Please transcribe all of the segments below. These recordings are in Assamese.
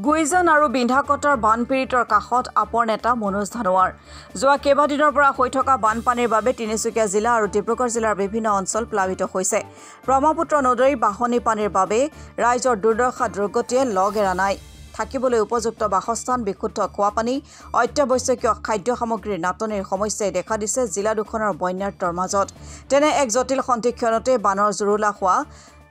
গুইজান আৰু বিন্ধাকটাৰ বানপীড়িতৰ কাষত আপৰ নেতা মনোজ ধানোৱাৰ যোৱা কেইবাদিনৰ পৰা হৈ থকা বানপানীৰ বাবে তিনিচুকীয়া জিলা আৰু ডিব্ৰুগড় জিলাৰ বিভিন্ন অঞ্চল প্লাবিত হৈছে। ব্ৰহ্মপুত্ৰ নদীৰ বাহনী পানীৰ বাবে ৰাইজৰ দুৰ্দশা দুৰ্গতিয়ে লগ এৰা নাই। থাকিবলৈ উপযুক্ত বাসস্থান, বিশুদ্ধ খোৱাপানী, অত্যাৱশ্যকীয় খাদ্য সামগ্ৰীৰ নাটনিৰ সমস্যাই দেখা দিছে জিলা দুখনৰ বন্যাৰ্তৰ মাজত। তেনে এক জটিল সন্ধিক্ষণতে বানৰ জুৰুলা হোৱা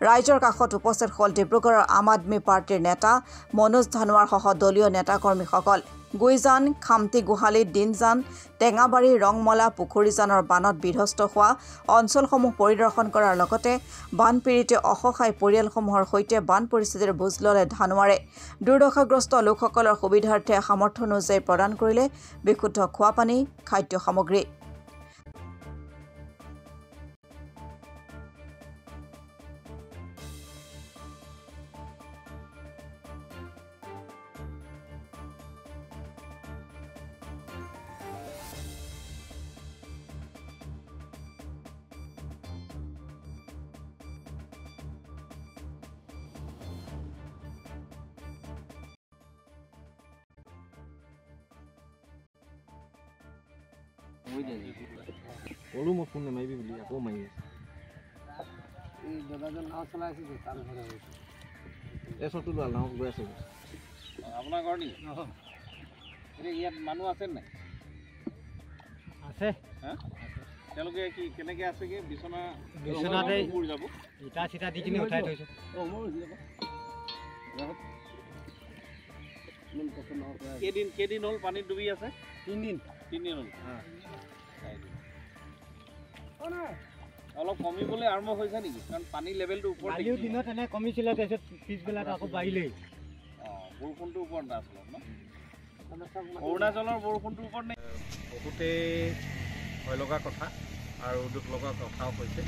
ৰাইজৰ কাষত উপস্থিত হ'ল ডিব্ৰুগড়ৰ আম আদমি পাৰ্টিৰ নেতা মনোজ ধানোৱাৰ সহ দলীয় নেতাকৰ্মীসকল। গুইজান, খামটি গোহালি, দিনজান, টেঙাবাৰী, ৰংমলা, পুখুৰীজানৰ বানত বিধ্বস্ত হোৱা অঞ্চলসমূহ পৰিদৰ্শন কৰাৰ লগতে বানপীড়িত অসহায় পৰিয়ালসমূহৰ সৈতে বান পৰিস্থিতিৰ বুজ ল'লে ধানোৱাৰে। দুৰ্দশাগ্ৰস্ত লোকসকলৰ সুবিধাৰ্থে সামৰ্থ্য অনুযায়ী প্ৰদান কৰিলে বিশুদ্ধ খোৱাপানী, খাদ্য সামগ্ৰী। Olu mau phone namai bi bili ako mai এই দাদাজন নাও চলাই আছে যে তার ঘরে হইছে এসটো লাল নাও গৈ আছে আপোনাৰ ঘৰ নি এনে ইয়াত মানুহ আছে নাই আছে হা তেওঁলোকে কি কেনেকে আছে কি বিছনাতে উৰি যাব ইটা চিটা দি কিনে উঠাই থৈছে কেদিন হ'ল পানীত ডুবি আছে 3 দিন হ'ল অলপ কমিবলৈ আৰম্ভ হৈছে নেকি কাৰণ পানী লেভেলটো ওপৰত কালিও দিনত এনে কমিছিল তাৰপিছত পিছবেলাত আকৌ বাঢ়িলেই বৰষুণটো ওপৰত আছিল ন অৰুণাচলৰ বৰষুণটো ওপৰত নে বহুতে ভয় লগা কথা আৰু দুখ লগা কথাও হৈছে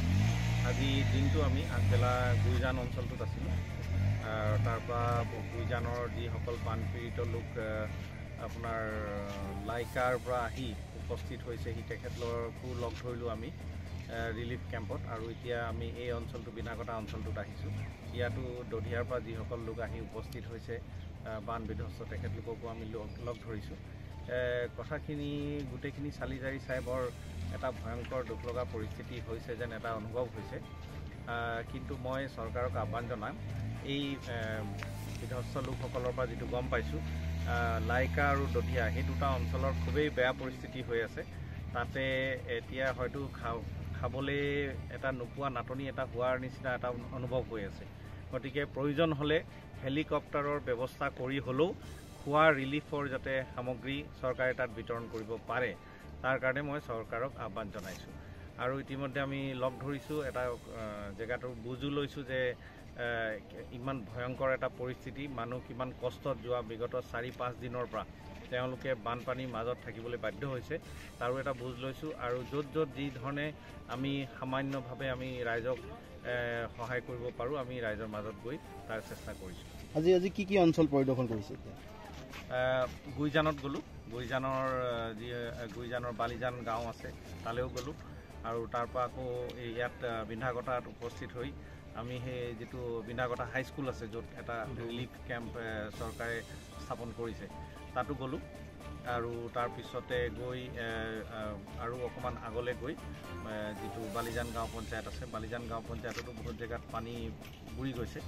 আজি দিনটো আমি আগবেলা গুইজান অঞ্চলটোত আছিলোঁ তাৰ পৰা গুইজানৰ যিসকল বানপীড়িত লোক আপোনাৰ লাইকাৰ পৰা আহি উপস্থিত হৈছেহি তেখেতলোককো লগ ধৰিলোঁ আমি ৰিলিফ কেম্পত আৰু এতিয়া আমি এই অঞ্চলটো বিনাকটা অঞ্চলটোত আহিছোঁ ইয়াতো দধিয়াৰ পৰা যিসকল লোক আহি উপস্থিত হৈছে বান বিধ্বস্ত তেখেতলোককো আমি লগ ধৰিছোঁ কথাখিনি গোটেইখিনি চালি জাৰি চাই বৰ এটা ভয়ংকৰ দুখ লগা পৰিস্থিতি হৈছে যেন এটা অনুভৱ হৈছে কিন্তু মই চৰকাৰক আহ্বান জনাম এই বিধ্বস্ত লোকসকলৰ পৰা যিটো গম পাইছোঁ লাইকা আৰু দধিয়া সেই দুটা অঞ্চলৰ খুবেই বেয়া পৰিস্থিতি হৈ আছে তাতে এতিয়া হয়তো খাবলৈ এটা নোপোৱা নাটনি এটা হোৱাৰ নিচিনা এটা অনুভৱ হৈ আছে গতিকে প্ৰয়োজন হ'লে হেলিকপ্টাৰৰ ব্যৱস্থা কৰি হ'লেও খোৱা ৰিলিফৰ যাতে সামগ্ৰী চৰকাৰে তাত বিতৰণ কৰিব পাৰে তাৰ কাৰণে মই চৰকাৰক আহ্বান জনাইছোঁ আৰু ইতিমধ্যে আমি লগ ধৰিছোঁ এটা জেগাটো বুজো লৈছোঁ যে ইমান ভয়ংকৰ এটা পৰিস্থিতি মানুহ কিমান কষ্টত যোৱা বিগত 4-5 দিনৰ পৰা তেওঁলোকে বানপানীৰ মাজত থাকিবলৈ বাধ্য হৈছে তাৰো এটা বুজ লৈছোঁ আৰু য'ত যি ধৰণে আমি সামান্যভাৱে আমি ৰাইজক সহায় কৰিব পাৰোঁ আমি ৰাইজৰ মাজত গৈ তাৰ চেষ্টা কৰিছোঁ আজি কি অঞ্চল পৰিদৰ্শন কৰিছে গুইজানত গ'লোঁ গুইজানৰ বালিজান গাঁও আছে তালৈও গ'লোঁ আৰু তাৰ পৰা আকৌ ইয়াত বিন্ধাকটাত উপস্থিত হৈ আমি সেই যিটো বিন্ধাকটা হাইস্কুল আছে য'ত এটা ৰিলিফ কেম্প চৰকাৰে স্থাপন কৰিছে তাতো গ'লোঁ আৰু তাৰপিছতে গৈ আৰু অকণমান আগলৈ গৈ যিটো বালিজান গাঁও পঞ্চায়ত আছে বালিজান গাঁও পঞ্চায়ততো বহুত জেগাত পানী বুৰি গৈছে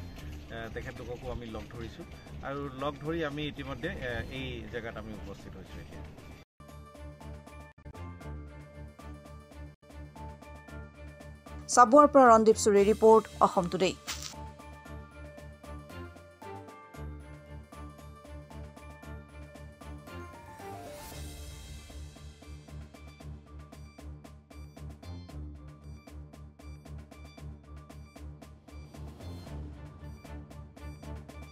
তেখেতলোককো আমি লগ ধৰিছোঁ আৰু লগ ধৰি আমি ইতিমধ্যে এই জেগাত আমি উপস্থিত হৈছোঁ এতিয়া চাবুৱাৰ পৰা ৰণদীপ চুৰীৰ ৰিপৰ্ট অসম টুডে।